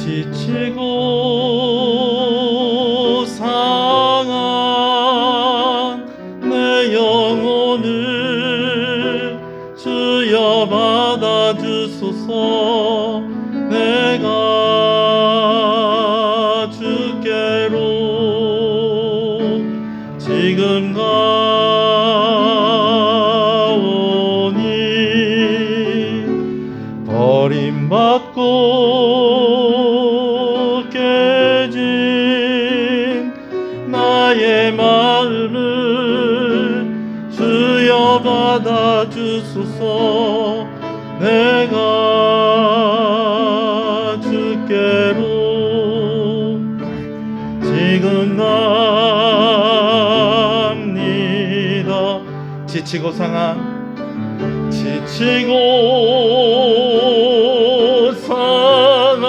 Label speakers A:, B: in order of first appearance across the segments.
A: 지치고 상한 내 영혼을 주여 받아주소서. 내가 주께로 지금 가오니 버림받고 깨진 나의 마음을 주여 받아주소서. 내가 주께로 지금 갑니다. 지치고 상한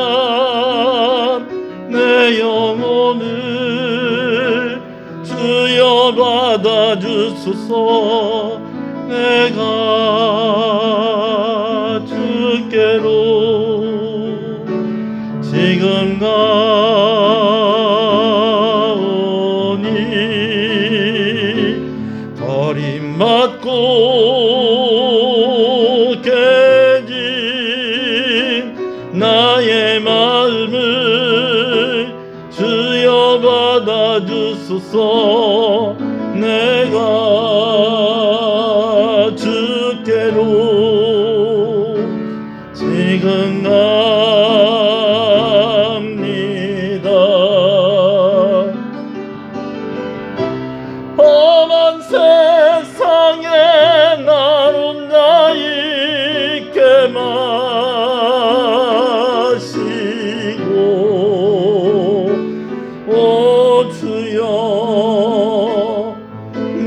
A: 내 영혼을 주여 받아주소서. 내가 주께로 지금 가오니 버림받고 깨진 나의 마음을 주여 받아주소서. 내가 주께로 지금 갑니다. 험한 세상에 날 혼자 있게 마시고 오 주여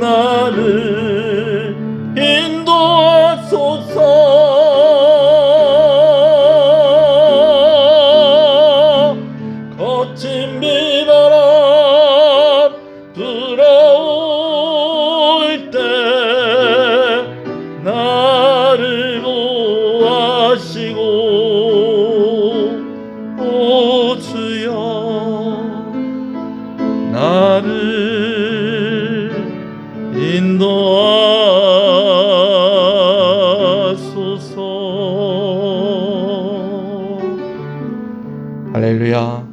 A: 나를 인도하소서. 거친 비바람 불어올 때 나를 보호하시고 오 주여 나를 인도하소서. 할렐루야.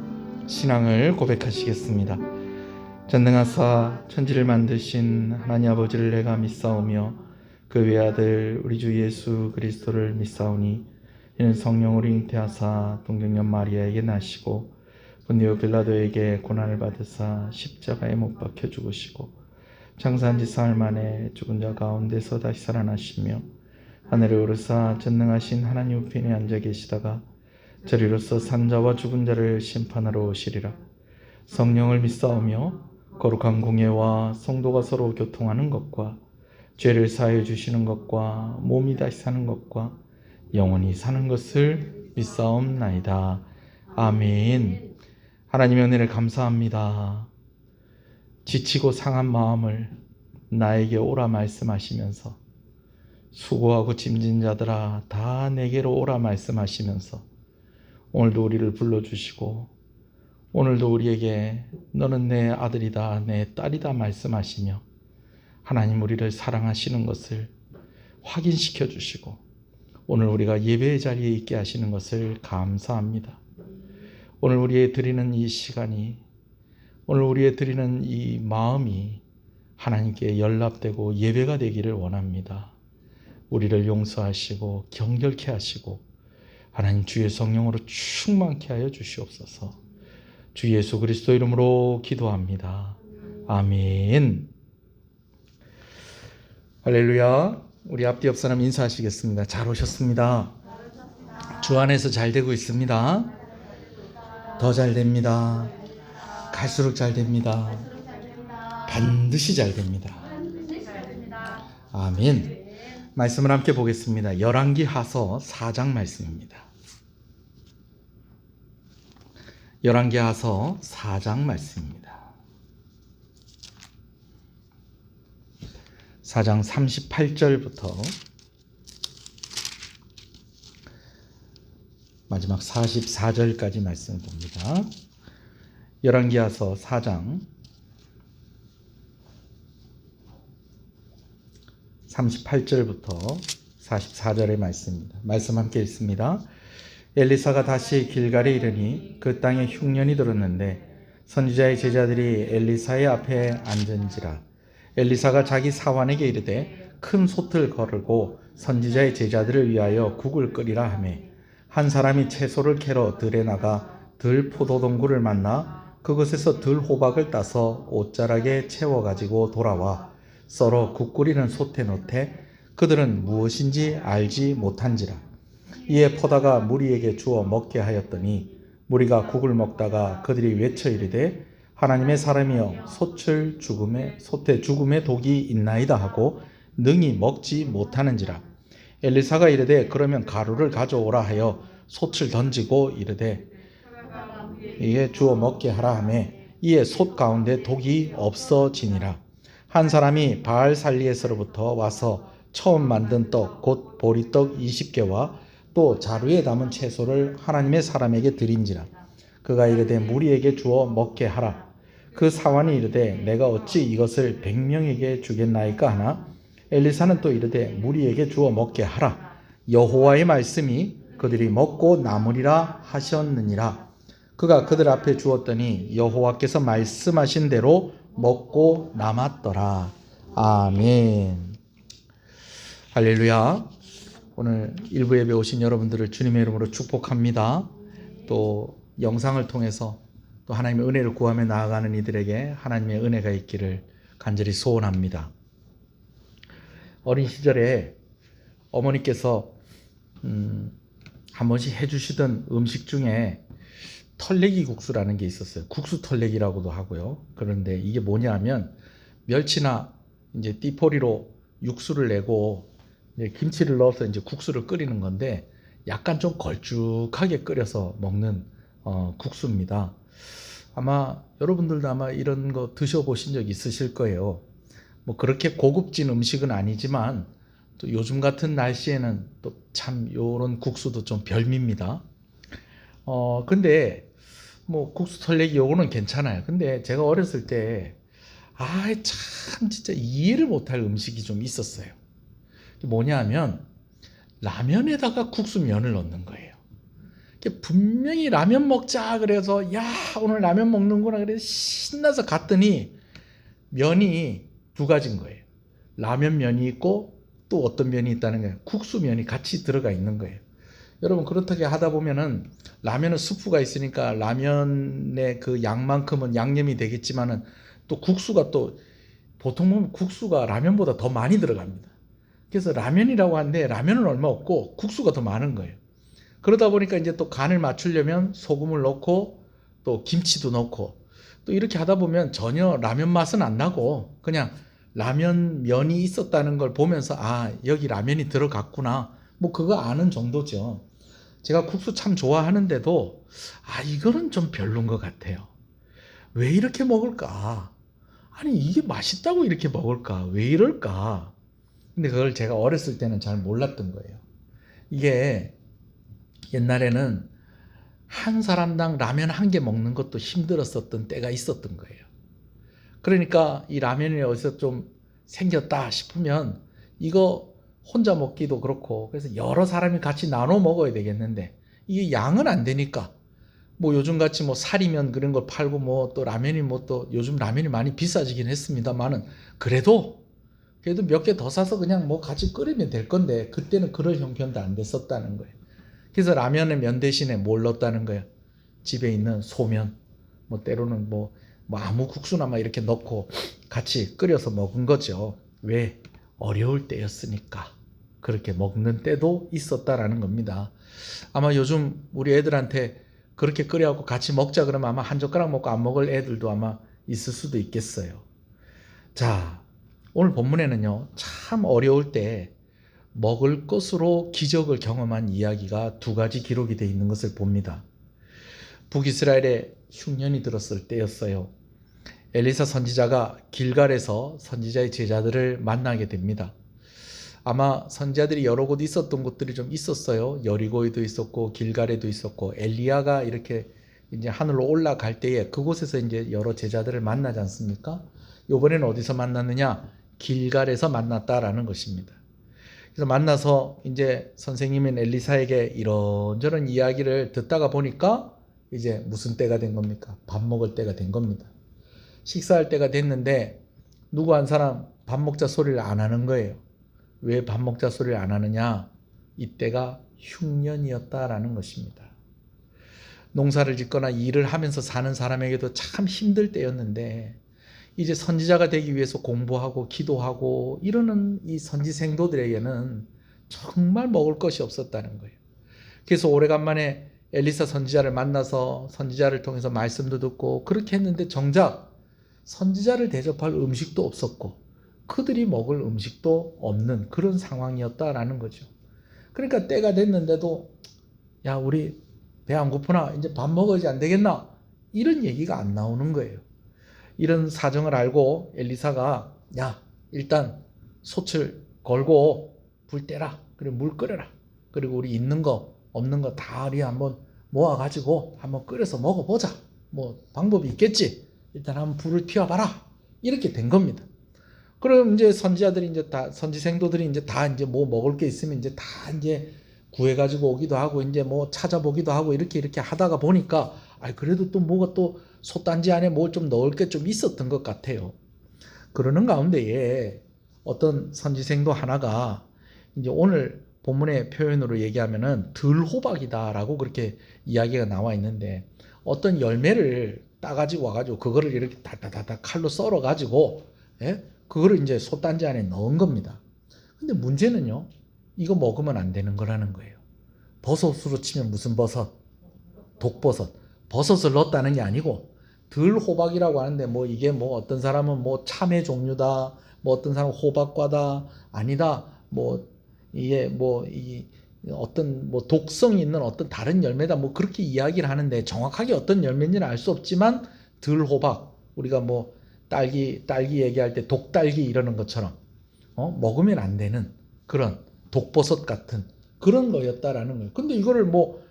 A: 신앙을 고백하시겠습니다. 전능하사 천지를 만드신 하나님 아버지를 내가 믿사오며 그 외아들 우리 주 예수 그리스도를 믿사오니 이는 성령으로 잉태하사 동정녀 마리아에게 나시고 본디오 빌라도에게 고난을 받으사 십자가에 못 박혀 죽으시고 장사한 지 사흘 만에 죽은 자 가운데서 다시 살아나시며 하늘에 오르사 전능하신 하나님 우편에 앉아 계시다가 저리로서 산자와 죽은 자를 심판하러 오시리라. 성령을 믿사오며 거룩한 공예와 성도가 서로 교통하는 것과 죄를 사하여 주시는 것과 몸이 다시 사는 것과 영원히 사는 것을 믿사옵나이다. 아멘. 하나님의 은혜를 감사합니다. 지치고 상한 마음을 나에게 오라 말씀하시면서 수고하고 짐진 자들아 다 내게로 오라 말씀하시면서 오늘도 우리를 불러주시고 오늘도 우리에게 너는 내 아들이다 내 딸이다 말씀하시며 하나님 우리를 사랑하시는 것을 확인시켜 주시고 오늘 우리가 예배의 자리에 있게 하시는 것을 감사합니다. 오늘 우리의 드리는 이 시간이 오늘 우리의 드리는 이 마음이 하나님께 연락되고 예배가 되기를 원합니다. 우리를 용서하시고 경결케 하시고 하나님 주의 성령으로 충만케 하여 주시옵소서. 주 예수 그리스도 이름으로 기도합니다. 아멘. 할렐루야. 우리 앞뒤 옆 사람 인사하시겠습니다. 잘 오셨습니다. 주 안에서 잘 되고 있습니다. 더 잘 됩니다. 갈수록 잘 됩니다. 반드시 잘 됩니다. 아멘. 말씀을 함께 보겠습니다. 열왕기 하서 4장 말씀입니다. 열왕기 하서 4장 말씀입니다. 4장 38절부터 마지막 44절까지 말씀 봅니다. 열왕기하서 4장 38절부터 44절의 말씀입니다. 말씀 함께 읽습니다. 엘리사가 다시 길갈에 이르니 그 땅에 흉년이 들었는데 선지자의 제자들이 엘리사의 앞에 앉은지라. 엘리사가 자기 사환에게 이르되 큰 솥을 거르고 선지자의 제자들을 위하여 국을 끓이라 하매 한 사람이 채소를 캐러 들에 나가 들 포도동굴을 만나 그것에서 들 호박을 따서 옷자락에 채워 가지고 돌아와 썰어 국 끓이는 솥에 넣되 그들은 무엇인지 알지 못한지라. 이에 포다가 무리에게 주어 먹게 하였더니 무리가 국을 먹다가 그들이 외쳐 이르되 하나님의 사람이여 솥에 죽음의 독이 있나이다 하고 능히 먹지 못하는지라. 엘리사가 이르되 그러면 가루를 가져오라 하여 솥을 던지고 이르되 이에 주어 먹게 하라 하며 이에 솥 가운데 독이 없어지니라. 한 사람이 바알살리에서로부터 와서 처음 만든 떡 곧 보리떡 20개와 또 자루에 담은 채소를 하나님의 사람에게 드린지라. 그가 이르되 무리에게 주어 먹게 하라. 그 사환이 이르되 내가 어찌 이것을 100명에게 주겠나이까 하나 엘리사는 또 이르되 무리에게 주어 먹게 하라. 여호와의 말씀이 그들이 먹고 남으리라 하셨느니라. 그가 그들 앞에 주었더니 여호와께서 말씀하신 대로 먹고 남았더라. 아멘. 할렐루야. 오늘 일부 예배 오신 여러분들을 주님의 이름으로 축복합니다. 또 영상을 통해서 또 하나님의 은혜를 구하며 나아가는 이들에게 하나님의 은혜가 있기를 간절히 소원합니다. 어린 시절에 어머니께서 한 번씩 해주시던 음식 중에 털레기 국수라는 게 있었어요. 국수 털레기라고도 하고요. 그런데 이게 뭐냐면 멸치나 이제 띠포리로 육수를 내고 이제 김치를 넣어서 이제 국수를 끓이는 건데 약간 좀 걸쭉하게 끓여서 먹는 국수입니다. 아마 여러분들도 아마 이런 거 드셔보신 적 있으실 거예요. 뭐 그렇게 고급진 음식은 아니지만 또 요즘 같은 날씨에는 또 참 요런 국수도 좀 별미입니다. 근데 뭐 국수 털레기 요거는 괜찮아요. 근데 제가 어렸을 때 참 진짜 이해를 못할 음식이 좀 있었어요. 뭐냐면 라면에다가 국수면을 넣는 거예요. 분명히 라면 먹자 그래서 야 오늘 라면 먹는구나 그래서 신나서 갔더니 면이 두 가지인 거예요. 라면 면이 있고 또 어떤 면이 있다는 거예요. 국수면이 같이 들어가 있는 거예요. 여러분 그렇게 하다 보면은 라면은 스프가 있으니까 라면의 그 양만큼은 양념이 되겠지만은 또 국수가 또 보통 보면 국수가 라면보다 더 많이 들어갑니다. 그래서 라면이라고 하는데 라면은 얼마 없고 국수가 더 많은 거예요. 그러다 보니까 이제 또 간을 맞추려면 소금을 넣고 또 김치도 넣고 또 이렇게 하다 보면 전혀 라면 맛은 안 나고 그냥 라면 면이 있었다는 걸 보면서 여기 라면이 들어갔구나 뭐 그거 아는 정도죠. 제가 국수 참 좋아하는데도 이거는 좀 별론 것 같아요. 왜 이렇게 먹을까? 아니 이게 맛있다고 이렇게 먹을까? 왜 이럴까? 근데 그걸 제가 어렸을 때는 잘 몰랐던 거예요. 이게 옛날에는 한 사람당 라면 한 개 먹는 것도 힘들었었던 때가 있었던 거예요. 그러니까 이 라면이 어디서 좀 생겼다 싶으면 이거 혼자 먹기도 그렇고 그래서 여러 사람이 같이 나눠 먹어야 되겠는데 이게 양은 안 되니까 뭐 요즘같이 뭐 사리면 그런 걸 팔고 뭐 또 라면이 뭐 또 요즘 라면이 많이 비싸지긴 했습니다만은 그래도 몇 개 더 사서 그냥 뭐 같이 끓이면 될 건데 그때는 그럴 형편도 안 됐었다는 거예요. 그래서 라면에 면 대신에 뭘 넣었다는 거예요. 집에 있는 소면 뭐 때로는 뭐 아무 국수나 막 이렇게 넣고 같이 끓여서 먹은 거죠. 왜? 어려울 때였으니까 그렇게 먹는 때도 있었다라는 겁니다. 아마 요즘 우리 애들한테 그렇게 끓여갖고 같이 먹자 그러면 아마 한 젓가락 먹고 안 먹을 애들도 아마 있을 수도 있겠어요. 자, 오늘 본문에는요 참 어려울 때 먹을 것으로 기적을 경험한 이야기가 두 가지 기록이 되어 있는 것을 봅니다. 북이스라엘에 흉년이 들었을 때였어요. 엘리사 선지자가 길갈에서 선지자의 제자들을 만나게 됩니다. 아마 선지자들이 여러 곳 있었던 곳들이 좀 있었어요. 여리고에도 있었고 길갈에도 있었고 엘리야가 이렇게 이제 하늘로 올라갈 때에 그곳에서 이제 여러 제자들을 만나지 않습니까? 이번에는 어디서 만났느냐? 길갈에서 만났다라는 것입니다. 그래서 만나서 이제 선생님인 엘리사에게 이런저런 이야기를 듣다가 보니까 이제 무슨 때가 된 겁니까? 밥 먹을 때가 된 겁니다. 식사할 때가 됐는데 누구 한 사람 밥 먹자 소리를 안 하는 거예요. 왜 밥 먹자 소리를 안 하느냐? 이때가 흉년이었다라는 것입니다. 농사를 짓거나 일을 하면서 사는 사람에게도 참 힘들 때였는데 이제 선지자가 되기 위해서 공부하고 기도하고 이러는 이 선지생도들에게는 정말 먹을 것이 없었다는 거예요. 그래서 오래간만에 엘리사 선지자를 만나서 선지자를 통해서 말씀도 듣고 그렇게 했는데 정작 선지자를 대접할 음식도 없었고 그들이 먹을 음식도 없는 그런 상황이었다라는 거죠. 그러니까 때가 됐는데도 야 우리 배 안 고프나? 이제 밥 먹어야지 안 되겠나? 이런 얘기가 안 나오는 거예요. 이런 사정을 알고 엘리사가 야 일단 솥을 걸고 불 떼라. 그리고 물 끓여라. 그리고 우리 있는 거 없는 거 다 우리 한번 모아가지고 한번 끓여서 먹어보자. 뭐 방법이 있겠지. 일단 한번 불을 피워봐라. 이렇게 된 겁니다. 그럼 이제 선지자들이 이제 다 선지생도들이 이제 다 이제 뭐 먹을 게 있으면 이제 다 이제 구해가지고 오기도 하고 이제 뭐 찾아보기도 하고 이렇게 하다가 보니까 그래도 또 뭐가 또 솥단지 안에 뭘 좀 넣을 게 좀 있었던 것 같아요. 그러는 가운데에 어떤 선지생도 하나가 이제 오늘 본문의 표현으로 얘기하면은 들호박이다라고 그렇게 이야기가 나와 있는데 어떤 열매를 따가지고 와가지고 그거를 이렇게 다다다다 칼로 썰어가지고 그거를 이제 솥단지 안에 넣은 겁니다. 근데 문제는요. 이거 먹으면 안 되는 거라는 거예요. 버섯으로 치면 무슨 버섯? 독버섯. 버섯을 넣었다는 게 아니고 들호박이라고 하는데 뭐 이게 뭐 어떤 사람은 뭐 참외 종류다. 뭐 어떤 사람은 호박과다. 아니다. 뭐 이게 뭐 이 어떤 뭐 독성이 있는 어떤 다른 열매다. 뭐 그렇게 이야기를 하는데 정확하게 어떤 열매인지는 알 수 없지만 들호박. 우리가 뭐 딸기 얘기할 때 독딸기 이러는 것처럼 먹으면 안 되는 그런 독버섯 같은 그런 거였다라는 거예요. 근데 이거를 뭐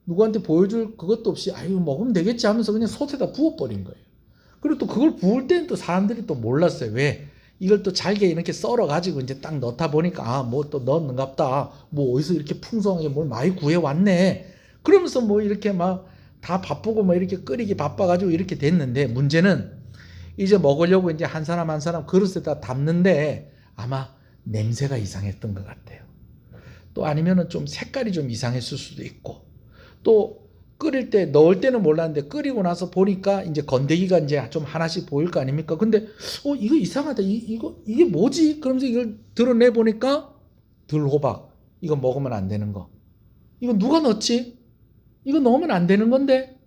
A: 누구한테 보여줄 그것도 없이 이거 먹으면 되겠지 하면서 그냥 솥에다 부어버린 거예요. 그리고 또 그걸 부을 때는 또 사람들이 또 몰랐어요. 왜? 이걸 또 잘게 이렇게 썰어가지고 이제 딱 넣다 보니까 뭐 또 넣었는갑다. 뭐 어디서 이렇게 풍성하게 뭘 많이 구해왔네. 그러면서 뭐 이렇게 막 다 바쁘고 뭐 이렇게 끓이기 바빠가지고 이렇게 됐는데 문제는 이제 먹으려고 이제 한 사람 한 사람 그릇에다 담는데 아마 냄새가 이상했던 것 같아요. 또 아니면은 좀 색깔이 좀 이상했을 수도 있고 또 끓일 때 넣을 때는 몰랐는데 끓이고 나서 보니까 이제 건더기가 이제 좀 하나씩 보일 거 아닙니까? 근데 이거 이상하다. 이게 뭐지? 그러면서 이걸 드러내 보니까 들호박. 이거 먹으면 안 되는 거. 이거 누가 넣었지? 이거 넣으면 안 되는 건데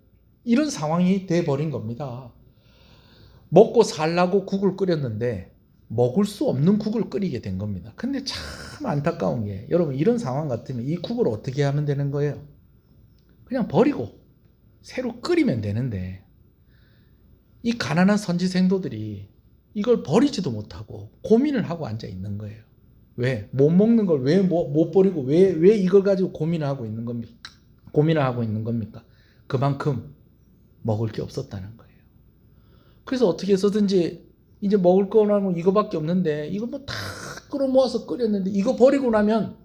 A: 이런 상황이 돼 버린 겁니다. 먹고 살라고 국을 끓였는데 먹을 수 없는 국을 끓이게 된 겁니다. 근데 참 안타까운 게 여러분 이런 상황 같으면 이 국을 어떻게 하면 되는 거예요? 그냥 버리고 새로 끓이면 되는데 이 가난한 선지생도들이 이걸 버리지도 못하고 고민을 하고 앉아 있는 거예요. 왜? 못 먹는 걸 왜 못 버리고 왜 이걸 가지고 고민을 하고 있는 겁니까? 고민을 하고 있는 겁니까? 그만큼 먹을 게 없었다는 거예요. 그래서 어떻게 해서든지 이제 먹을 거는 이거밖에 없는데 이거 뭐 다 끌어모아서 끓였는데 이거 버리고 나면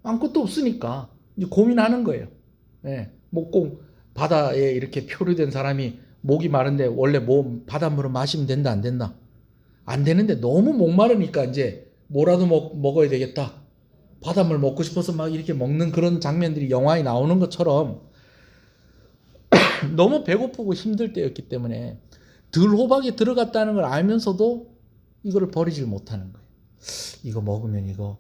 A: 아무것도 없으니까 이제 고민하는 거예요. 뭐 꼭 바다에 이렇게 표류된 사람이 목이 마른데 원래 뭐 바닷물은 마시면 된다 안 된다? 안 되는데 너무 목마르니까 이제 뭐라도 먹어야 되겠다. 바닷물 먹고 싶어서 막 이렇게 먹는 그런 장면들이 영화에 나오는 것처럼 너무 배고프고 힘들 때였기 때문에 들호박이 들어갔다는 걸 알면서도 이거를 버리질 못하는 거예요. 이거 먹으면 이거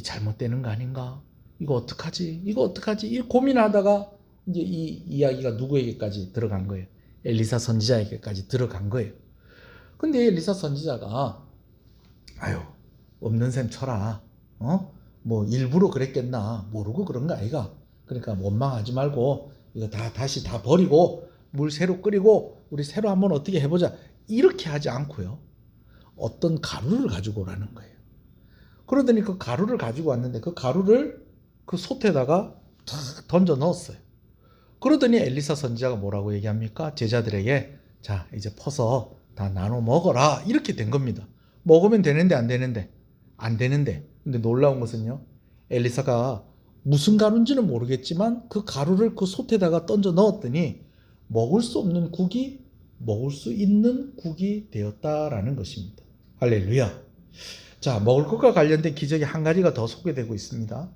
A: 잘못되는 거 아닌가? 이거 어떡하지? 이 고민하다가 이제 이 이야기가 누구에게까지 들어간 거예요? 엘리사 선지자에게까지 들어간 거예요. 근데 엘리사 선지자가 없는 셈 쳐라. 뭐 일부러 그랬겠나? 모르고 그런 거 아이가? 그러니까 원망하지 말고 이거 다시 다 버리고 물 새로 끓이고 우리 새로 한번 어떻게 해보자. 이렇게 하지 않고요. 어떤 가루를 가지고 오라는 거예요. 그러더니 그 가루를 가지고 왔는데 그 가루를 그 솥에다가 탁 던져 넣었어요. 그러더니 엘리사 선지자가 뭐라고 얘기합니까? 제자들에게 자 이제 퍼서 다 나눠 먹어라 이렇게 된 겁니다. 먹으면 되는데 안 되는데 안 되는데 근데 놀라운 것은요 엘리사가 무슨 가루인지는 모르겠지만 그 가루를 그 솥에다가 던져 넣었더니 먹을 수 없는 국이 먹을 수 있는 국이 되었다라는 것입니다. 할렐루야. 자, 먹을 것과 관련된 기적이 한 가지가 더 소개되고 있습니다.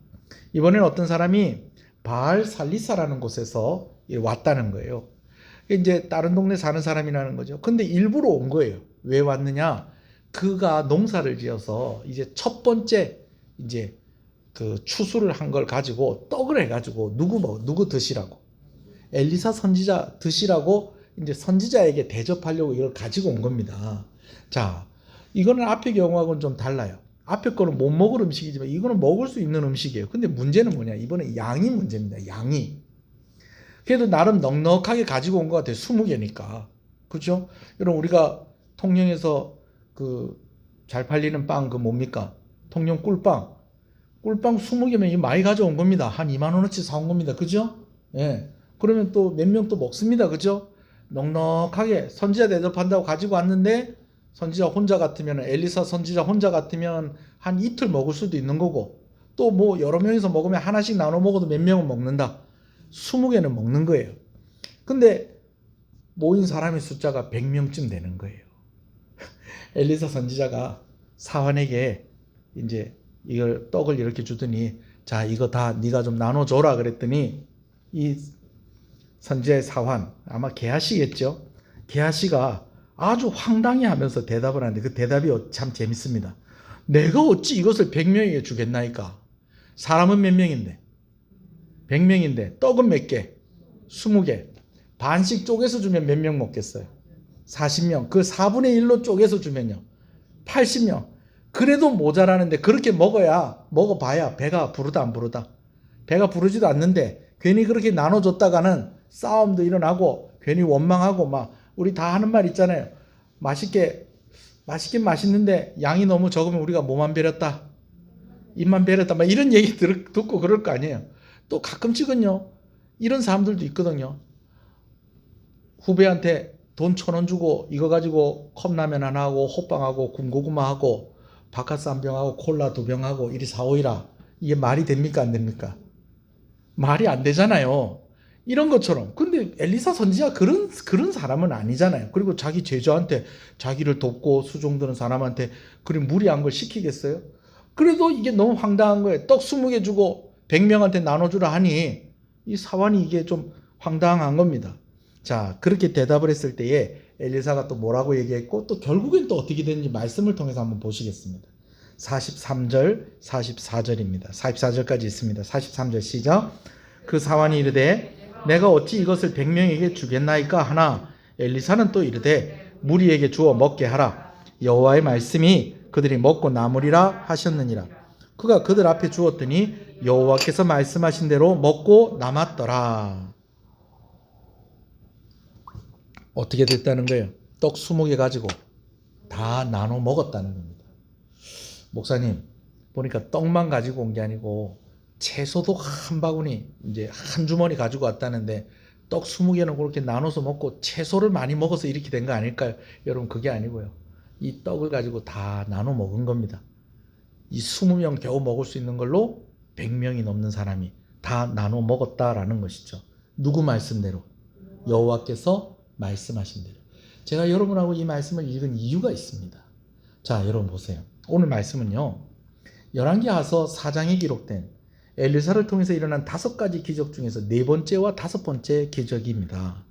A: 이번에는 어떤 사람이 바알 살리사라는 곳에서 왔다는 거예요. 이제 다른 동네 사는 사람이라는 거죠. 근데 일부러 온 거예요. 왜 왔느냐? 그가 농사를 지어서 이제 첫 번째 이제 그 추수를 한 걸 가지고 떡을 해가지고 누구 드시라고 엘리사 선지자 드시라고 이제 선지자에게 대접하려고 이걸 가지고 온 겁니다. 자, 이거는 앞의 경우하고는 좀 달라요. 앞에 거는 못 먹을 음식이지만 이거는 먹을 수 있는 음식이에요. 근데 문제는 뭐냐? 이번에 양이 문제입니다. 양이. 그래도 나름 넉넉하게 가지고 온 것 같아요. 20개니까. 그렇죠? 여러분 우리가 통영에서 그 잘 팔리는 빵 그 뭡니까? 통영 꿀빵. 꿀빵 20개면 많이 가져온 겁니다. 한 2만 원어치 사온 겁니다. 그죠? 예. 그러면 또 몇 명 또 먹습니다. 그죠? 넉넉하게 선지자 대접한다고 가지고 왔는데 선지자 혼자 같으면 엘리사 선지자 혼자 같으면 한 이틀 먹을 수도 있는 거고 또 뭐 여러 명이서 먹으면 하나씩 나눠 먹어도 몇 명은 먹는다. 20개는 먹는 거예요. 근데 모인 사람의 숫자가 100명쯤 되는 거예요. 엘리사 선지자가 사환에게 이제 이걸 떡을 이렇게 주더니 자 이거 다 네가 좀 나눠줘라 그랬더니 이 선지자의 사환 아마 게하시겠죠. 게하시가 아주 황당해 하면서 대답을 하는데 그 대답이 참 재밌습니다. 내가 어찌 이것을 100명에게 주겠나이까. 사람은 몇 명인데 100명인데 떡은 몇 개? 20개. 반씩 쪼개서 주면 몇 명 먹겠어요? 40명. 그 4분의 1로 쪼개서 주면요 80명. 그래도 모자라는데 그렇게 먹어봐야 배가 부르다 안 부르다. 배가 부르지도 않는데 괜히 그렇게 나눠줬다가는 싸움도 일어나고 괜히 원망하고 막 우리 다 하는 말 있잖아요. 맛있긴 맛있는데 양이 너무 적으면 우리가 뭐만 베렸다. 입만 베렸다. 막 이런 얘기 듣고 그럴 거 아니에요. 또 가끔씩은요. 이런 사람들도 있거든요. 후배한테 돈 1,000원 주고 이거 가지고 컵라면 하나 하고 호빵하고 군고구마 하고 바카스 한 병하고 콜라 2병 하고 이리 사오이라. 이게 말이 됩니까 안 됩니까? 말이 안 되잖아요. 이런 것처럼. 근데 엘리사 선지자 그런 사람은 아니잖아요. 그리고 자기 제자한테 자기를 돕고 수종드는 사람한테 그리 무리한 걸 시키겠어요? 그래도 이게 너무 황당한 거예요. 떡 20개 주고 100명한테 나눠주라 하니 이 사환이 이게 좀 황당한 겁니다. 자, 그렇게 대답을 했을 때에 엘리사가 또 뭐라고 얘기했고 또 결국엔 또 어떻게 되는지 말씀을 통해서 한번 보시겠습니다. 43절, 44절입니다. 44절까지 있습니다. 43절 시작. 그 사환이 이르되 내가 어찌 이것을 100명에게 주겠나이까 하나 엘리사는 또 이르되 무리에게 주어 먹게 하라. 여호와의 말씀이 그들이 먹고 남으리라 하셨느니라. 그가 그들 앞에 주었더니 여호와께서 말씀하신 대로 먹고 남았더라. 어떻게 됐다는 거예요? 떡 20개 가지고 다 나눠 먹었다는 겁니다. 목사님 보니까 떡만 가지고 온 게 아니고 채소도 한 바구니 이제 한 주머니 가지고 왔다는데 떡 20개는 그렇게 나눠서 먹고 채소를 많이 먹어서 이렇게 된 거 아닐까요? 여러분 그게 아니고요. 이 떡을 가지고 다 나눠 먹은 겁니다. 이 20명 겨우 먹을 수 있는 걸로 100명이 넘는 사람이 다 나눠 먹었다라는 것이죠. 누구 말씀대로? 여호와께서 말씀하신 대로. 제가 여러분하고 이 말씀을 읽은 이유가 있습니다. 자, 여러분 보세요. 오늘 말씀은요. 열왕기하서 4장에 기록된 엘리사를 통해서 일어난 5가지 기적 중에서 4번째와 5번째 기적입니다.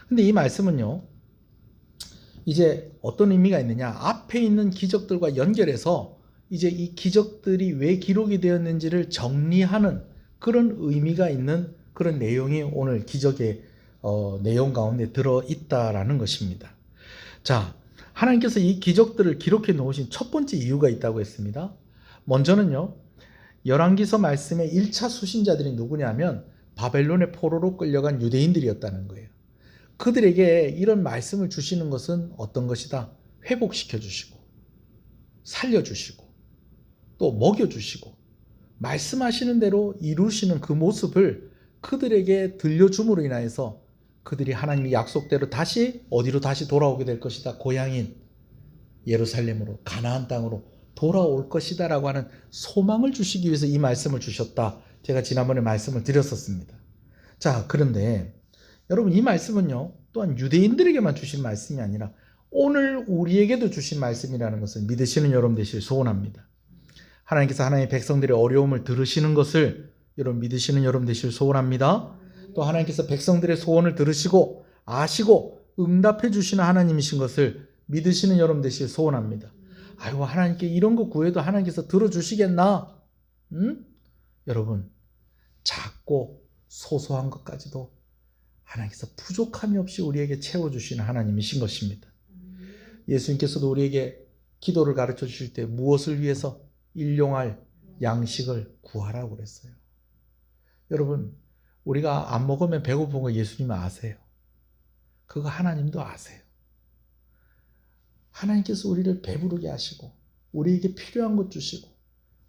A: 근데 이 말씀은요. 이제 어떤 의미가 있느냐? 앞에 있는 기적들과 연결해서 이제 이 기적들이 왜 기록이 되었는지를 정리하는 그런 의미가 있는 그런 내용이 오늘 기적의 내용 가운데 들어있다라는 것입니다. 자, 하나님께서 이 기적들을 기록해 놓으신 첫 번째 이유가 있다고 했습니다. 먼저는요. 열왕기서 말씀의 1차 수신자들이 누구냐면 바벨론의 포로로 끌려간 유대인들이었다는 거예요. 그들에게 이런 말씀을 주시는 것은 어떤 것이다? 회복시켜 주시고 살려주시고 또 먹여주시고 말씀하시는 대로 이루시는 그 모습을 그들에게 들려줌으로 인하여서 그들이 하나님의 약속대로 다시 어디로 다시 돌아오게 될 것이다. 고향인 예루살렘으로 가나안 땅으로 돌아올 것이다 라고 하는 소망을 주시기 위해서 이 말씀을 주셨다. 제가 지난번에 말씀을 드렸었습니다. 자, 그런데 여러분 이 말씀은요 또한 유대인들에게만 주신 말씀이 아니라 오늘 우리에게도 주신 말씀이라는 것을 믿으시는 여러분 되시길 소원합니다. 하나님께서 하나님의 백성들의 어려움을 들으시는 것을 여러분 믿으시는 여러분 되시길 소원합니다. 또 하나님께서 백성들의 소원을 들으시고 아시고 응답해 주시는 하나님이신 것을 믿으시는 여러분 되시길 소원합니다. 아이고 하나님께 이런 거 구해도 하나님께서 들어주시겠나? 여러분 작고 소소한 것까지도 하나님께서 부족함이 없이 우리에게 채워주시는 하나님이신 것입니다. 예수님께서도 우리에게 기도를 가르쳐 주실 때 무엇을 위해서 일용할 양식을 구하라고 그랬어요. 여러분 우리가 안 먹으면 배고픈 거 예수님은 아세요. 그거 하나님도 아세요. 하나님께서 우리를 배부르게 하시고 우리에게 필요한 것 주시고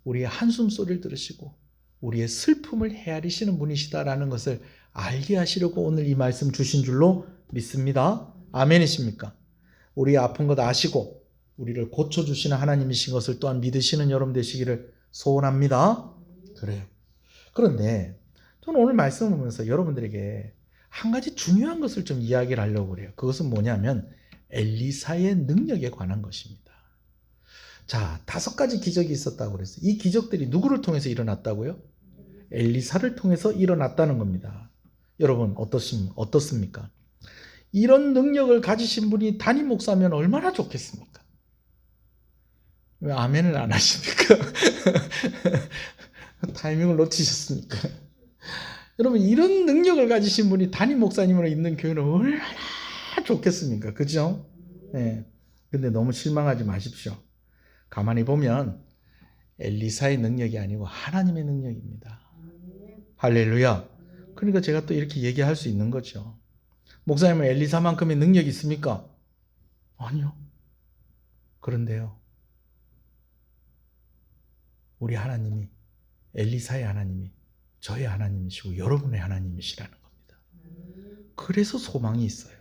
A: 우리의 한숨 소리를 들으시고 우리의 슬픔을 헤아리시는 분이시다라는 것을 알게 하시려고 오늘 이 말씀 주신 줄로 믿습니다. 아멘이십니까? 우리의 아픈 것 아시고 우리를 고쳐주시는 하나님이신 것을 또한 믿으시는 여러분 되시기를 소원합니다. 그래요. 그런데 저는 오늘 말씀을 보면서 여러분들에게 한 가지 중요한 것을 좀 이야기를 하려고 그래요. 그것은 뭐냐면 엘리사의 능력에 관한 것입니다. 자, 5가지 기적이 있었다고 그랬어요. 이 기적들이 누구를 통해서 일어났다고요? 엘리사를 통해서 일어났다는 겁니다. 여러분 어떻습니까? 이런 능력을 가지신 분이 담임 목사면 얼마나 좋겠습니까? 왜 아멘을 안 하십니까? 타이밍을 놓치셨습니까? 여러분 이런 능력을 가지신 분이 담임 목사님으로 있는 교회는 얼마나 좋겠습니까? 그죠? 네. 근데 너무 실망하지 마십시오. 가만히 보면 엘리사의 능력이 아니고 하나님의 능력입니다. 할렐루야. 그러니까 제가 또 이렇게 얘기할 수 있는 거죠. 목사님은 엘리사만큼의 능력이 있습니까? 아니요. 그런데요. 우리 하나님이 엘리사의 하나님이 저의 하나님이시고 여러분의 하나님이시라는 겁니다. 그래서 소망이 있어요.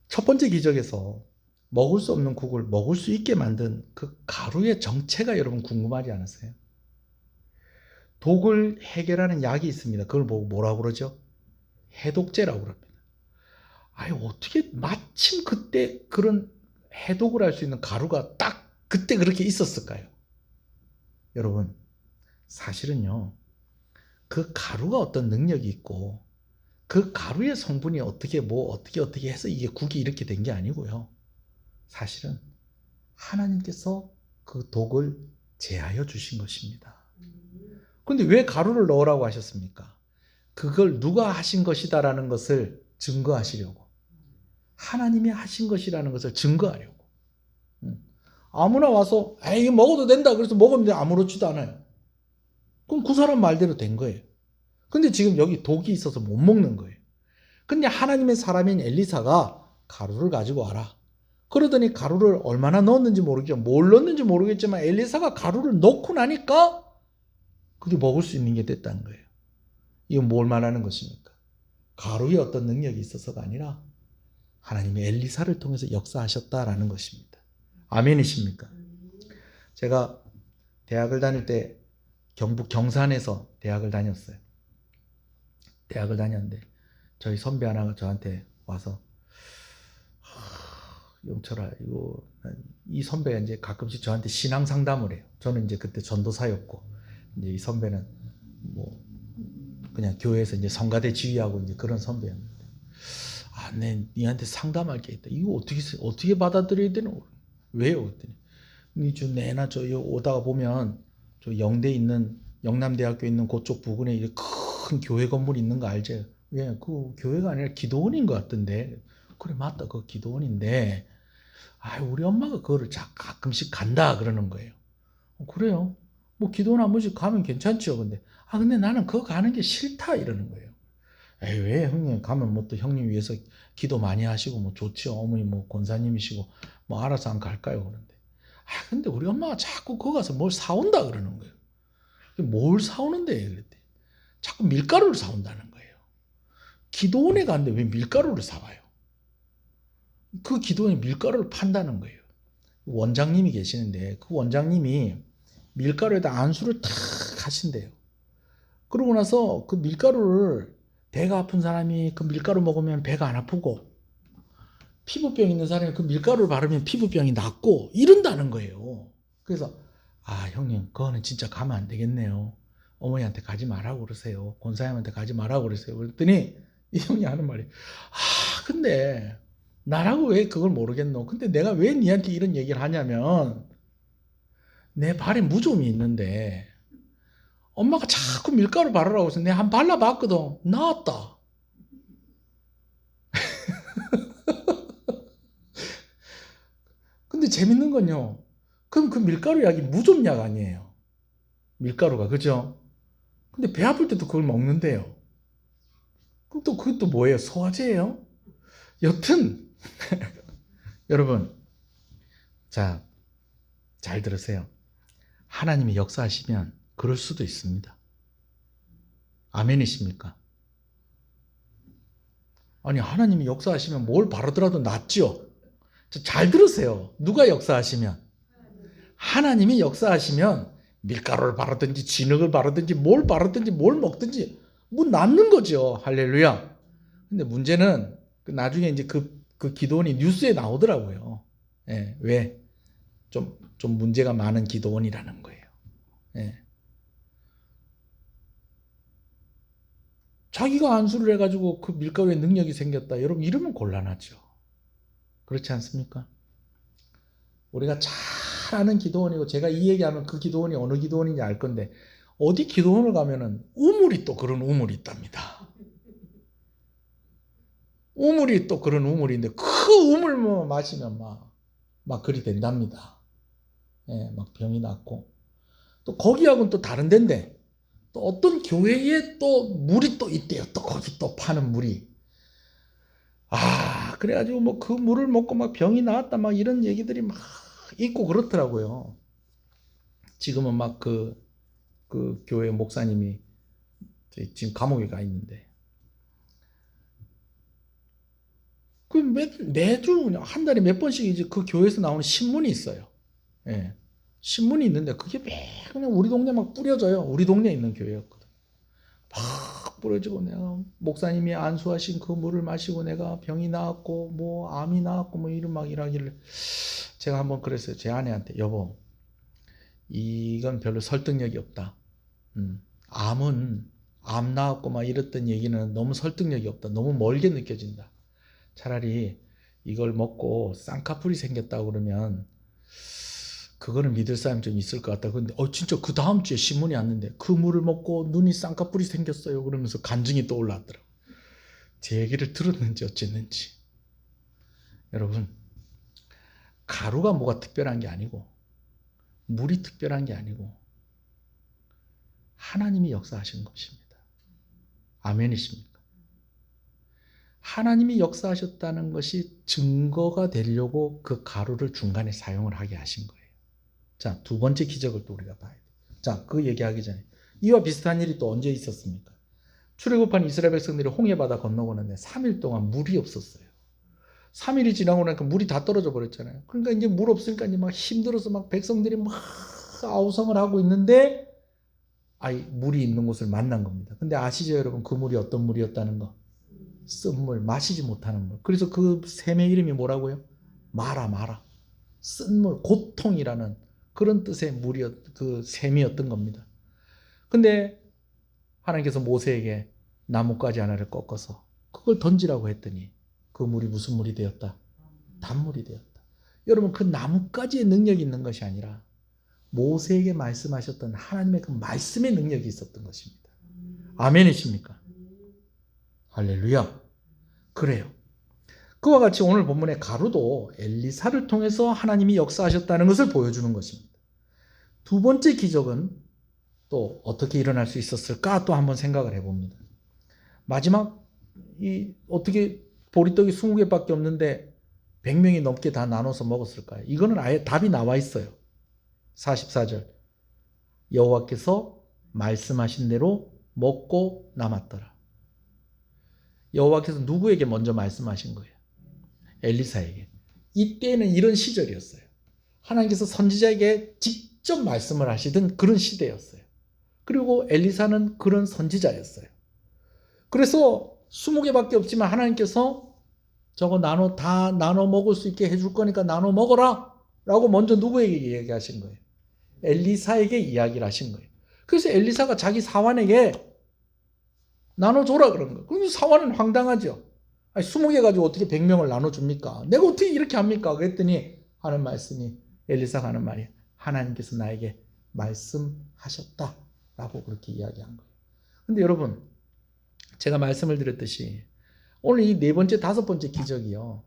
A: 첫 번째 기적에서 먹을 수 없는 국을 먹을 수 있게 만든 그 가루의 정체가 여러분 궁금하지 않으세요? 독을 해결하는 약이 있습니다. 그걸 뭐라고 그러죠? 해독제라고 그럽니다. 아니 어떻게 마침 그때 그런 해독을 할 수 있는 가루가 딱 그때 그렇게 있었을까요? 여러분 사실은요 그 가루가 어떤 능력이 있고 그 가루의 성분이 어떻게 해서 이게 국이 이렇게 된 게 아니고요. 사실은 하나님께서 그 독을 제하여 주신 것입니다. 그런데 왜 가루를 넣으라고 하셨습니까? 그걸 누가 하신 것이다라는 것을 증거하시려고. 하나님이 하신 것이라는 것을 증거하려고. 아무나 와서 이거 먹어도 된다 그래서 먹으면 아무렇지도 않아요. 그럼 그 사람 말대로 된 거예요. 근데 지금 여기 독이 있어서 못 먹는 거예요. 근데 하나님의 사람인 엘리사가 가루를 가지고 와라. 그러더니 가루를 얼마나 넣었는지 모르겠죠. 뭘 넣었는지 모르겠지만 엘리사가 가루를 넣고 나니까 그게 먹을 수 있는 게 됐다는 거예요. 이건 뭘 말하는 것입니까? 가루에 어떤 능력이 있어서가 아니라 하나님이 엘리사를 통해서 역사하셨다라는 것입니다. 아멘이십니까? 제가 대학을 다닐 때 경북 경산에서 대학을 다녔어요. 대학을 다녔는데 저희 선배 하나가 저한테 와서 영철아 이 선배가 이제 가끔씩 저한테 신앙 상담을 해요. 저는 이제 그때 전도사였고 이제 이 선배는 뭐 그냥 교회에서 이제 성가대 지휘하고 이제 그런 선배였는데 니한테 상담할 게 있다. 이거 어떻게 받아들여야 되노? 왜요? 그랬더니 니주 내나 저 오다가 보면 저 영대 있는 영남대학교 있는 그쪽 부근에 큰 교회 건물 있는 거 알죠? 예, 그 교회가 아니라 기도원인 것 같던데. 그래 맞다, 그 기도원인데. 우리 엄마가 그거를 가끔씩 간다 그러는 거예요. 그래요? 뭐 기도원 한 번씩 가면 괜찮죠. 근데 나는 그거 가는 게 싫다 이러는 거예요. 에이, 왜 형님 가면 뭐 또 형님 위해서 기도 많이 하시고 뭐 좋지요. 어머니 뭐 권사님이시고 뭐 알아서 안 갈까요? 그런데 근데 우리 엄마가 자꾸 거기 가서 뭘 사온다 그러는 거예요. 뭘 사오는데 그랬대. 자꾸 밀가루를 사온다는 거예요. 기도원에 갔는데 왜 밀가루를 사와요? 그 기도원에 밀가루를 판다는 거예요. 원장님이 계시는데 그 원장님이 밀가루에다 안수를 탁 하신대요. 그러고 나서 그 밀가루를 배가 아픈 사람이 그 밀가루 먹으면 배가 안 아프고 피부병 있는 사람이 그 밀가루를 바르면 피부병이 낫고 이런다는 거예요. 그래서 형님 그거는 진짜 가면 안 되겠네요. 어머니한테 가지 말라고 그러세요. 권사님한테 가지 말라고 그러세요. 그랬더니 이 형이 하는 말이 근데 나라고 왜 그걸 모르겠노? 근데 내가 왜 니한테 이런 얘기를 하냐면 내 발에 무좀이 있는데 엄마가 자꾸 밀가루 바르라고 해서 내가 한번 발라봤거든. 나았다. 근데 재밌는 건요. 그럼 그 밀가루 약이 무좀약 아니에요. 밀가루가 그죠? 근데 배 아플 때도 그걸 먹는데요. 그럼 또 그것도 뭐예요? 소화제예요? 여튼 여러분 자, 잘 들으세요. 하나님이 역사하시면 그럴 수도 있습니다. 아멘이십니까? 아니 하나님이 역사하시면 뭘 바르더라도 낫죠. 잘 들으세요. 누가 역사하시면? 하나님이 역사하시면 밀가루를 바르든지 진흙을 바르든지 뭘 바르든지 뭘 먹든지 뭐 낫는 거죠. 할렐루야. 근데 문제는 나중에 이제 그 기도원이 뉴스에 나오더라고요. 예, 왜? 좀 문제가 많은 기도원이라는 거예요. 예. 자기가 안수를 해가지고 그 밀가루에 능력이 생겼다. 여러분 이러면 곤란하죠. 그렇지 않습니까? 우리가 잘 아는 기도원이고 제가 이 얘기하면 그 기도원이 어느 기도원인지 알 건데 어디 기도원을 가면은 우물이 또 그런 우물이 있답니다. 우물이 또 그런 우물인데 그 우물 뭐 마시면 막 그리 된답니다. 예, 막 병이 낫고 또 거기하고는 또 다른 데인데 또 어떤 교회에 또 물이 또 있대요. 또 거기 또 파는 물이 그래가지고 뭐 그 물을 먹고 막 병이 나았다 막 이런 얘기들이 막 있고 그렇더라고요. 지금은 막 그 교회 목사님이 지금 감옥에 가 있는데 그 매주 한 달에 몇 번씩 이제 그 교회에서 나오는 신문이 있어요. 예. 신문이 있는데 그게 매 그냥 우리 동네 막 뿌려져요. 우리 동네에 있는 교회였거든. 막 뿌려지고 내가 목사님이 안수하신 그 물을 마시고 내가 병이 나았고 뭐 암이 나았고 뭐 이런 막 이러길래 제가 한번 그랬어요. 제 아내한테 여보 이건 별로 설득력이 없다. 암 나았고 막 이랬던 얘기는 너무 설득력이 없다. 너무 멀게 느껴진다. 차라리 이걸 먹고 쌍꺼풀이 생겼다고 그러면 그거는 믿을 사람이 좀 있을 것 같다. 근데 진짜 그 다음 주에 신문이 왔는데 그 물을 먹고 눈이 쌍꺼풀이 생겼어요. 그러면서 간증이 또 올라왔더라고요. 제 얘기를 들었는지 어쨌는지. 여러분 가루가 뭐가 특별한 게 아니고 물이 특별한 게 아니고 하나님이 역사하신 것입니다. 아멘이십니까? 하나님이 역사하셨다는 것이 증거가 되려고 그 가루를 중간에 사용을 하게 하신 거예요. 자, 두 번째 기적을 또 우리가 봐야 돼요. 자, 그 얘기하기 전에 이와 비슷한 일이 또 언제 있었습니까? 출애굽한 이스라엘 백성들이 홍해바다 건너고는데 3일 동안 물이 없었어요. 3일이 지나고 나니까 물이 다 떨어져 버렸잖아요. 그러니까 이제 물 없으니까 이제 막 힘들어서 막 백성들이 막 아우성을 하고 있는데 물이 있는 곳을 만난 겁니다. 근데 아시죠 여러분 그 물이 어떤 물이었다는 거? 쓴물, 마시지 못하는 물. 그래서 그 샘의 이름이 뭐라고요? 마라. 쓴물, 고통이라는 그런 뜻의 그 샘이었던 겁니다. 근데 하나님께서 모세에게 나뭇가지 하나를 꺾어서 그걸 던지라고 했더니 그 물이 무슨 물이 되었다? 단물이 되었다. 여러분 그 나뭇가지의 능력이 있는 것이 아니라 모세에게 말씀하셨던 하나님의 그 말씀의 능력이 있었던 것입니다. 아멘이십니까? 할렐루야. 그래요. 그와 같이 오늘 본문의 가루도 엘리사를 통해서 하나님이 역사하셨다는 것을 보여주는 것입니다. 두 번째 기적은 또 어떻게 일어날 수 있었을까 또 한번 생각을 해봅니다. 마지막
B: 어떻게 보리떡이 20개밖에 없는데 100명이 넘게 다 나눠서 먹었을까요? 이거는 아예 답이 나와 있어요. 44절. 여호와께서 말씀하신 대로 먹고 남았더라. 여호와께서 누구에게 먼저 말씀하신 거예요? 엘리사에게. 이때는 이런 시절이었어요. 하나님께서 선지자에게 직접 말씀을 하시던 그런 시대였어요. 그리고 엘리사는 그런 선지자였어요. 그래서 20개밖에 없지만 하나님께서 저거 다 나눠 먹을 수 있게 해줄 거니까 나눠 먹어라 라고 먼저 누구에게 얘기하신 거예요? 엘리사에게 이야기를 하신 거예요. 그래서 엘리사가 자기 사환에게 나눠줘라 그런 거예요. 그럼 사환은 황당하죠. 아니, 20개 가지고 어떻게 100명을 나눠줍니까? 내가 어떻게 이렇게 합니까? 그랬더니 하는 말씀이, 엘리사가 하는 말이, 하나님께서 나에게 말씀하셨다 라고 그렇게 이야기한 거예요. 근데 여러분, 제가 말씀을 드렸듯이 오늘 이 4번째, 5번째 기적이요,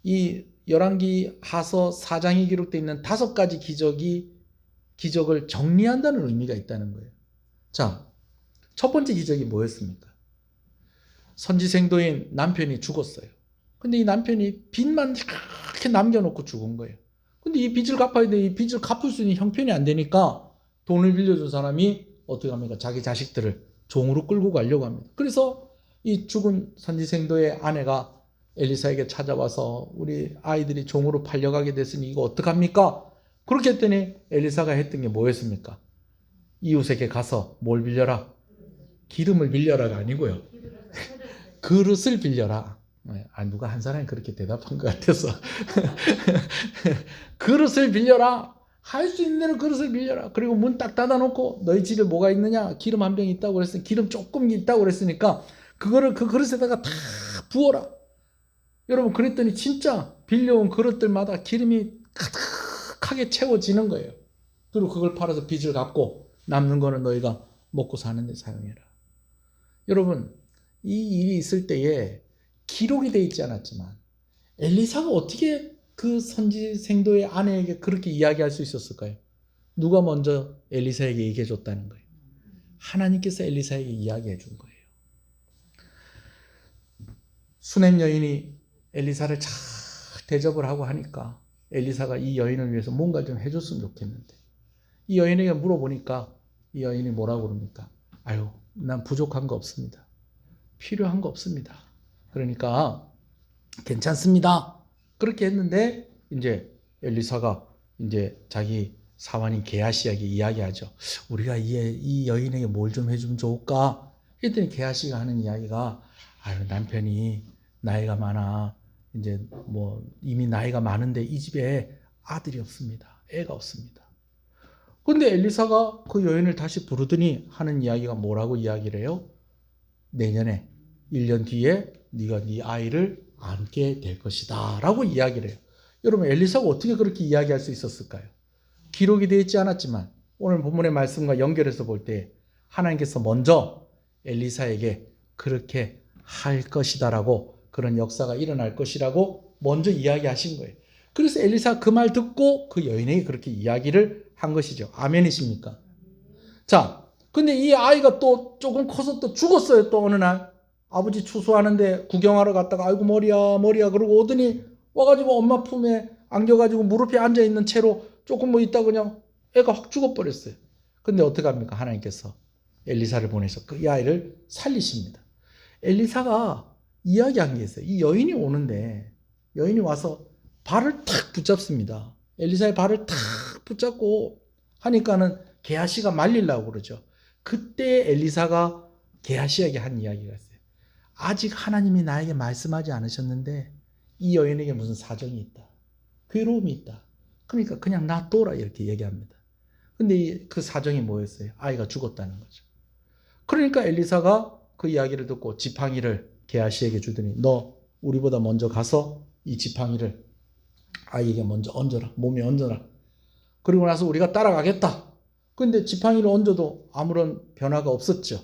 B: 이 열왕기 하서 4장에 기록되어 있는 5가지 기적을 정리한다는 의미가 있다는 거예요. 자, 첫 번째 기적이 뭐였습니까? 선지생도인 남편이 죽었어요. 근데 이 남편이 빚만 이렇게 남겨놓고 죽은 거예요. 근데 이 빚을 갚아야 돼. 이 빚을 갚을 수 있는 형편이 안 되니까 돈을 빌려준 사람이 어떻게 합니까? 자기 자식들을 종으로 끌고 가려고 합니다. 그래서 이 죽은 선지생도의 아내가 엘리사에게 찾아와서 우리 아이들이 종으로 팔려가게 됐으니 이거 어떡합니까? 그렇게 했더니 엘리사가 했던 게 뭐였습니까? 이웃에게 가서 뭘 빌려라? 기름을 빌려라가 아니고요. 그릇을 빌려라. 누가 한 사람이 그렇게 대답한 것 같아서. 그릇을 빌려라. 할 수 있는 대로 그릇을 빌려라. 그리고 문 딱 닫아놓고 너희 집에 뭐가 있느냐? 기름 한 병 있다고 그랬으니 기름 조금 있다고 그랬으니까 그거를 그 그릇에다가 다 부어라. 여러분, 그랬더니 진짜 빌려온 그릇들마다 기름이 가득하게 채워지는 거예요. 그리고 그걸 팔아서 빚을 갚고 남는 거는 너희가 먹고 사는 데 사용해라. 여러분, 이 일이 있을 때에 기록이 되어 있지 않았지만 엘리사가 어떻게 그 선지생도의 아내에게 그렇게 이야기할 수 있었을까요? 누가 먼저 엘리사에게 얘기해 줬다는 거예요? 하나님께서 엘리사에게 이야기해 준 거예요. 수냄 여인이 엘리사를 잘 대접을 하고 하니까 엘리사가 이 여인을 위해서 뭔가 좀 해줬으면 좋겠는데, 이 여인에게 물어보니까 이 여인이 뭐라고 그럽니까? 아유, 난 부족한 거 없습니다. 필요한 거 없습니다. 그러니까 괜찮습니다. 그렇게 했는데 이제 엘리사가 이제 자기 사환인 게하시에게 이야기하죠. 우리가 이 여인에게 뭘 좀 해주면 좋을까? 했더니 게하시가 하는 이야기가, 아유, 남편이 나이가 많아. 이제 뭐 이미 나이가 많은데 이 집에 아들이 없습니다. 애가 없습니다. 근데 엘리사가 그 여인을 다시 부르더니 하는 이야기가 뭐라고 이야기를 해요? 내년에 1년 뒤에 네가 네 아이를 안게 될 것이다 라고 이야기를 해요. 여러분, 엘리사가 어떻게 그렇게 이야기할 수 있었을까요? 기록이 되어 있지 않았지만 오늘 본문의 말씀과 연결해서 볼 때 하나님께서 먼저 엘리사에게 그렇게 할 것이다 라고, 그런 역사가 일어날 것이라고 먼저 이야기하신 거예요. 그래서 엘리사가 그 말 듣고 그 여인에게 그렇게 이야기를 한 것이죠. 아멘이십니까? 자, 근데 이 아이가 또 조금 커서 또 죽었어요. 또 어느 날 아버지 추수하는데 구경하러 갔다가 아이고 머리야 그러고 오더니 와가지고 엄마 품에 안겨가지고 무릎에 앉아있는 채로 조금 뭐 있다 그냥 애가 확 죽어버렸어요. 근데 어떻게 합니까? 하나님께서 엘리사를 보내서 그 아이를 살리십니다. 엘리사가 이야기한 게 있어요. 이 여인이 오는데 여인이 와서 발을 탁 붙잡습니다. 엘리사의 발을 탁 붙잡고 하니까는 게하시가 말리려고 그러죠. 그때 엘리사가 게하시에게 한 이야기가 있어요. 아직 하나님이 나에게 말씀하지 않으셨는데 이 여인에게 무슨 사정이 있다. 괴로움이 있다. 그러니까 그냥 놔둬라 이렇게 얘기합니다. 근데 그 사정이 뭐였어요? 아이가 죽었다는 거죠. 그러니까 엘리사가 그 이야기를 듣고 지팡이를 게하시에게 주더니 너 우리보다 먼저 가서 이 지팡이를 아이에게 먼저 얹어라. 몸에 얹어라. 그리고 나서 우리가 따라가겠다. 근데 지팡이를 얹어도 아무런 변화가 없었죠.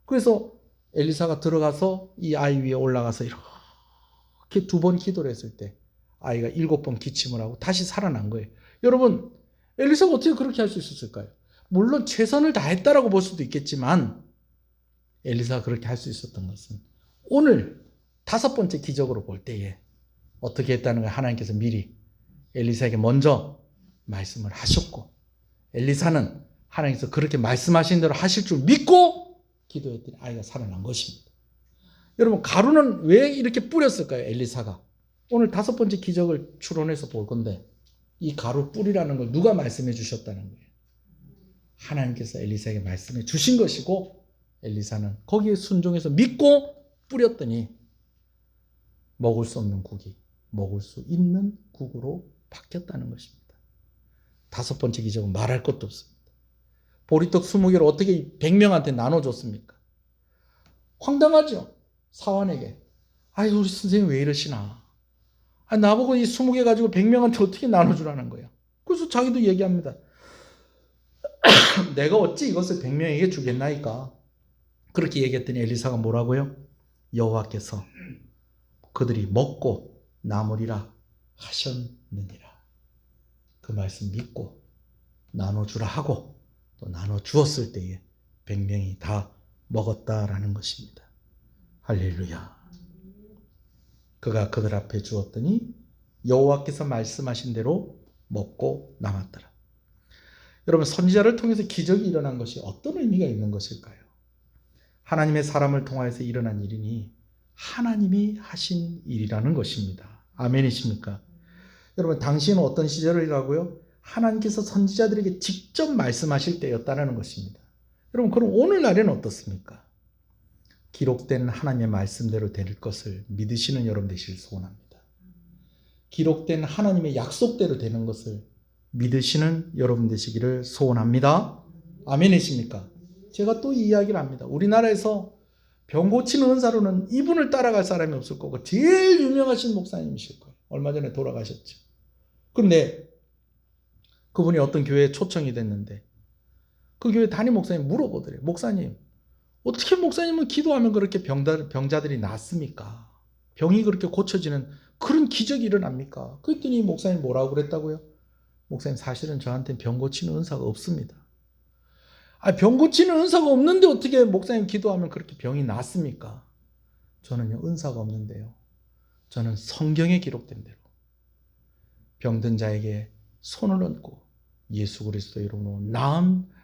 B: 그래서 엘리사가 들어가서 이 아이 위에 올라가서 이렇게 2번 기도를 했을 때 아이가 7번 기침을 하고 다시 살아난 거예요. 여러분, 엘리사가 어떻게 그렇게 할 수 있었을까요? 물론 최선을 다했다라고 볼 수도 있겠지만 엘리사가 그렇게 할 수 있었던 것은 오늘 5번째 기적으로 볼 때에 어떻게 했다는 걸 하나님께서 미리 엘리사에게 먼저 말씀을 하셨고, 엘리사는 하나님께서 그렇게 말씀하신 대로 하실 줄 믿고 기도했더니 아이가 살아난 것입니다. 여러분, 가루는 왜 이렇게 뿌렸을까요? 엘리사가. 오늘 5번째 기적을 추론해서 볼 건데, 이 가루 뿌리라는 걸 누가 말씀해 주셨다는 거예요? 하나님께서 엘리사에게 말씀해 주신 것이고, 엘리사는 거기에 순종해서 믿고 뿌렸더니 먹을 수 없는 국이 먹을 수 있는 국으로 바뀌었다는 것입니다. 5번째 기적은 말할 것도 없습니다. 보리떡 20개를 어떻게 100명한테 나눠줬습니까? 황당하죠? 사환에게. 아이, 우리 선생님 왜 이러시나? 나보고 이 20개 가지고 100명한테 어떻게 나눠주라는 거야? 그래서 자기도 얘기합니다. 내가 어찌 이것을 100명에게 주겠나이까? 그렇게 얘기했더니 엘리사가 뭐라고요? 여호와께서 그들이 먹고 남으리라 하셨느니라. 그 말씀 믿고 나눠주라 하고 또 나눠주었을 때에 100명이 다 먹었다라는 것입니다. 할렐루야. 그가 그들 앞에 주었더니 여호와께서 말씀하신 대로 먹고 남았더라. 여러분, 선지자를 통해서 기적이 일어난 것이 어떤 의미가 있는 것일까요? 하나님의 사람을 통하여서 일어난 일이니 하나님이 하신 일이라는 것입니다. 아멘이십니까? 여러분, 당시에는 어떤 시절이라고요? 하나님께서 선지자들에게 직접 말씀하실 때였다는 것입니다. 여러분, 그럼 오늘날에는 어떻습니까? 기록된 하나님의 말씀대로 될 것을 믿으시는 여러분 되시길 소원합니다. 기록된 하나님의 약속대로 되는 것을 믿으시는 여러분 되시기를 소원합니다. 아멘이십니까? 제가 또 이 이야기를 합니다. 우리나라에서 병 고치는 은사로는 이분을 따라갈 사람이 없을 거고 제일 유명하신 목사님이실 거예요. 얼마 전에 돌아가셨죠. 그런데 그분이 어떤 교회에 초청이 됐는데 그 교회 담임 목사님 물어보더래요. 목사님, 어떻게 목사님은 기도하면 그렇게 병자들이 낫습니까? 병이 그렇게 고쳐지는 그런 기적이 일어납니까? 그랬더니 목사님 뭐라고 그랬다고요? 목사님, 사실은 저한테는 병 고치는 은사가 없습니다. 병 고치는 은사가 없는데 어떻게 목사님 기도하면 그렇게 병이 낫습니까? 저는요, 은사가 없는데요, 저는 성경에 기록된 대로 병든 자에게 손을 얹고 예수 그리스도 이름으로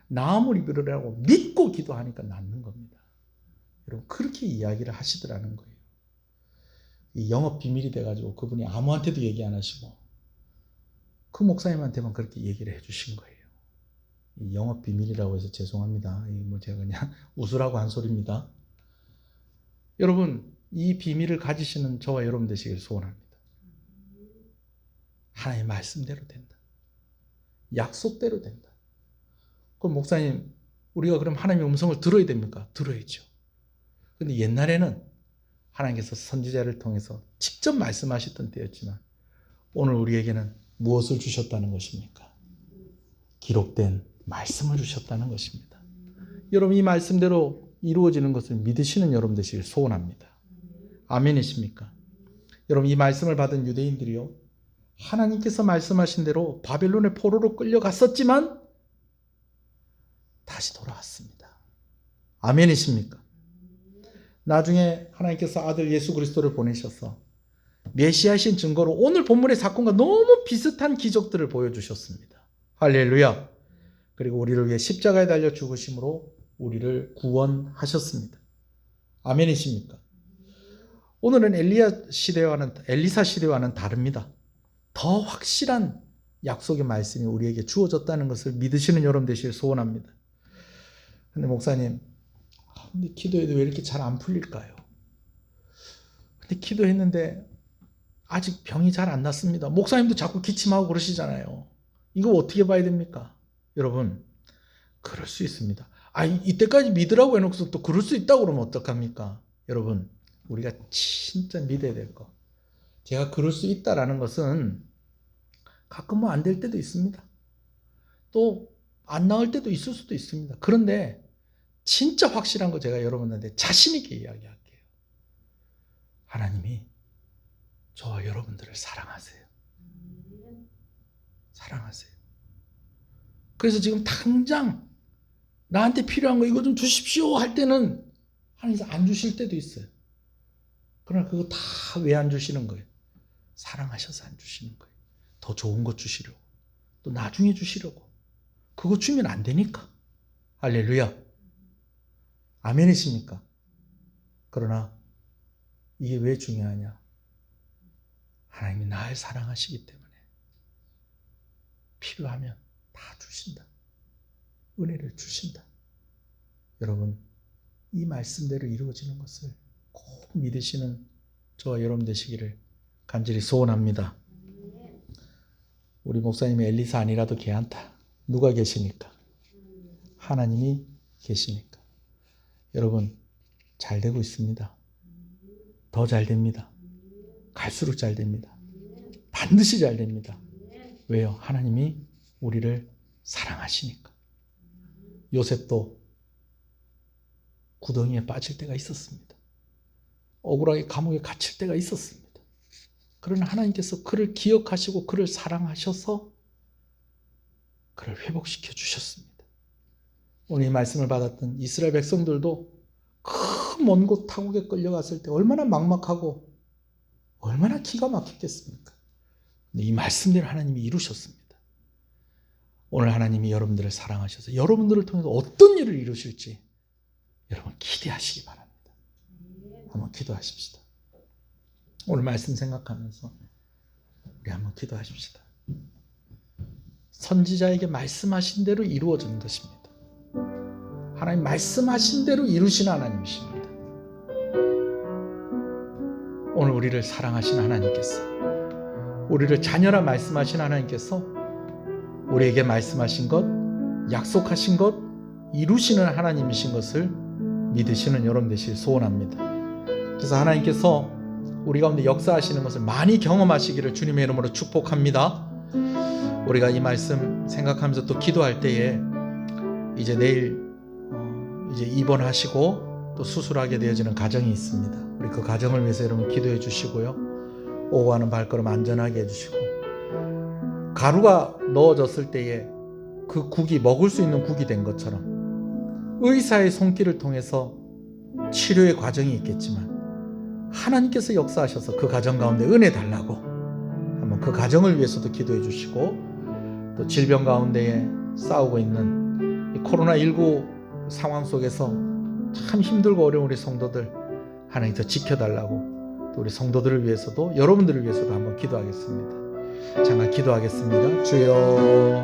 B: 나음을 입으라고 믿고 기도하니까 낫는 겁니다. 여러분, 그렇게 이야기를 하시더라는 거예요. 이 영업 비밀이 돼가지고 그분이 아무한테도 얘기 안 하시고 그 목사님한테만 그렇게 얘기를 해주신 거예요. 이 영업 비밀이라고 해서 죄송합니다. 제가 그냥 웃으라고 한 소리입니다. 여러분, 이 비밀을 가지시는 저와 여러분 되시길 소원합니다. 하나님의 말씀대로 된다. 약속대로 된다. 그럼 목사님, 우리가 그럼 하나님의 음성을 들어야 됩니까? 들어야죠. 근데 옛날에는 하나님께서 선지자를 통해서 직접 말씀하셨던 때였지만 오늘 우리에게는 무엇을 주셨다는 것입니까? 기록된 말씀을 주셨다는 것입니다. 여러분, 이 말씀대로 이루어지는 것을 믿으시는 여러분 되시길 소원합니다. 아멘이십니까? 여러분, 이 말씀을 받은 유대인들이요, 하나님께서 말씀하신 대로 바벨론의 포로로 끌려갔었지만 다시 돌아왔습니다. 아멘이십니까? 나중에 하나님께서 아들 예수 그리스도를 보내셔서 메시아신 증거로 오늘 본문의 사건과 너무 비슷한 기적들을 보여주셨습니다. 할렐루야. 그리고 우리를 위해 십자가에 달려 죽으심으로 우리를 구원하셨습니다. 아멘이십니까? 오늘은 엘리사 시대와는 다릅니다. 더 확실한 약속의 말씀이 우리에게 주어졌다는 것을 믿으시는 여러분 되시길 소원합니다. 근데 목사님, 근데 기도해도 왜 이렇게 잘 안 풀릴까요? 근데 기도했는데 아직 병이 잘 안 났습니다. 목사님도 자꾸 기침하고 그러시잖아요. 이거 어떻게 봐야 됩니까? 여러분, 그럴 수 있습니다. 이때까지 믿으라고 해놓고서 또 그럴 수 있다고 그러면 어떡합니까? 여러분, 우리가 진짜 믿어야 될 거. 제가 그럴 수 있다라는 것은 가끔 뭐 안 될 때도 있습니다. 또 안 나을 때도 있을 수도 있습니다. 그런데 진짜 확실한 거 제가 여러분한테 자신 있게 이야기할게요. 하나님이 저와 여러분들을 사랑하세요. 사랑하세요. 그래서 지금 당장 나한테 필요한 거 이거 좀 주십시오 할 때는 하나님께서 안 주실 때도 있어요. 그러나 그거 다 왜 안 주시는 거예요? 사랑하셔서 안 주시는 거예요. 더 좋은 것 주시려고. 또 나중에 주시려고. 그거 주면 안 되니까. 할렐루야. 아멘이십니까? 그러나 이게 왜 중요하냐? 하나님이 날 사랑하시기 때문에 필요하면 다 주신다. 은혜를 주신다. 여러분, 이 말씀대로 이루어지는 것을 꼭 믿으시는 저와 여러분 되시기를 간절히 소원합니다. 우리 목사님이 엘리사 아니라도 괜찮다. 누가 계시니까? 하나님이 계시니까. 여러분, 잘 되고 있습니다. 더 잘 됩니다. 갈수록 잘 됩니다. 반드시 잘 됩니다. 왜요? 하나님이 우리를 사랑하시니까. 요셉도 구덩이에 빠질 때가 있었습니다. 억울하게 감옥에 갇힐 때가 있었습니다. 그러나 하나님께서 그를 기억하시고 그를 사랑하셔서 그를 회복시켜 주셨습니다. 오늘 이 말씀을 받았던 이스라엘 백성들도 그 먼 곳 타국에 끌려갔을 때 얼마나 막막하고 얼마나 기가 막혔겠습니까? 근데 이 말씀대로 하나님이 이루셨습니다. 오늘 하나님이 여러분들을 사랑하셔서 여러분들을 통해서 어떤 일을 이루실지 여러분 기대하시기 바랍니다. 한번 기도하십시다. 오늘 말씀 생각하면서 우리 한번 기도하십시다. 선지자에게 말씀하신 대로 이루어지는 것입니다. 하나님 말씀하신 대로 이루시는 하나님이십니다. 오늘 우리를 사랑하신 하나님께서, 우리를 자녀라 말씀하신 하나님께서 우리에게 말씀하신 것, 약속하신 것 이루시는 하나님이신 것을 믿으시는 여러분 되시길 소원합니다. 그래서 하나님께서 우리 가운데 역사하시는 것을 많이 경험하시기를 주님의 이름으로 축복합니다. 우리가 이 말씀 생각하면서 또 기도할 때에 이제 내일 이제 입원하시고 또 수술하게 되어지는 가정이 있습니다. 우리 그 가정을 위해서 여러분 기도해 주시고요. 오고 가는 발걸음 안전하게 해주시고, 가루가 넣어졌을 때에 그 국이 먹을 수 있는 국이 된 것처럼 의사의 손길을 통해서 치료의 과정이 있겠지만 하나님께서 역사하셔서 그 가정 가운데 은혜 달라고 한번 그 가정을 위해서도 기도해 주시고, 또 질병 가운데에 싸우고 있는 이 코로나19 상황 속에서 참 힘들고 어려운 우리 성도들 하나님께서 지켜달라고, 또 우리 성도들을 위해서도 여러분들을 위해서도 한번 기도하겠습니다. 잠깐 기도하겠습니다. 주여,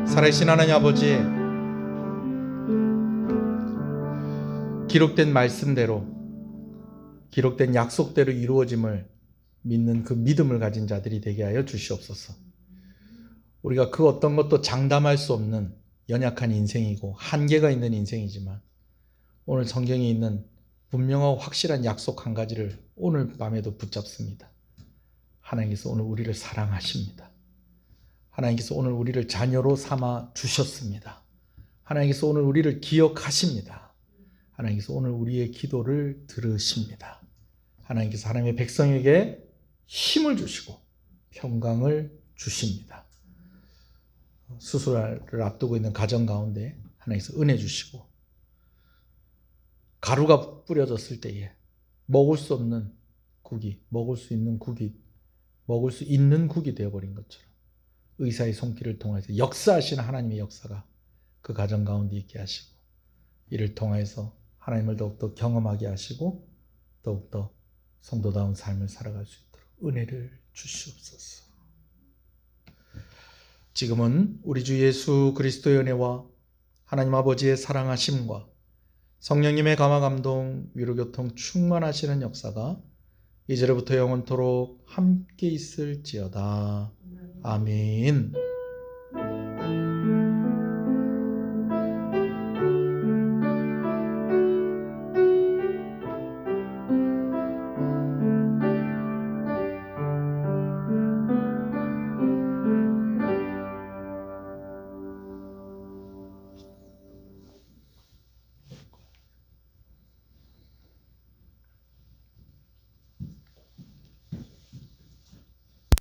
B: 살아계신 하나님 아버지, 기록된 말씀대로, 기록된 약속대로 이루어짐을 믿는 그 믿음을 가진 자들이 되게 하여 주시옵소서. 우리가 그 어떤 것도 장담할 수 없는 연약한 인생이고 한계가 있는 인생이지만, 오늘 성경에 있는 분명하고 확실한 약속 한 가지를 오늘 밤에도 붙잡습니다. 하나님께서 오늘 우리를 사랑하십니다. 하나님께서 오늘 우리를 자녀로 삼아 주셨습니다. 하나님께서 오늘 우리를 기억하십니다. 하나님께서 오늘 우리의 기도를 들으십니다. 하나님께서 하나님의 백성에게 힘을 주시고 평강을 주십니다. 수술을 앞두고 있는 가정 가운데 하나님께서 은혜 주시고 가루가 뿌려졌을 때에 먹을 수 없는 국이 먹을 수 있는 국이 되어버린 것처럼 의사의 손길을 통해서 역사하시는 하나님의 역사가 그 가정 가운데 있게 하시고 이를 통해서 하나님을 더욱더 경험하게 하시고 더욱더 성도다운 삶을 살아갈 수 있도록 은혜를 주시옵소서. 지금은 우리 주 예수 그리스도의 은혜와 하나님 아버지의 사랑하심과 성령님의 감화 감동 위로 교통 충만하시는 역사가 이제로부터 영원토록 함께 있을지어다. 아멘.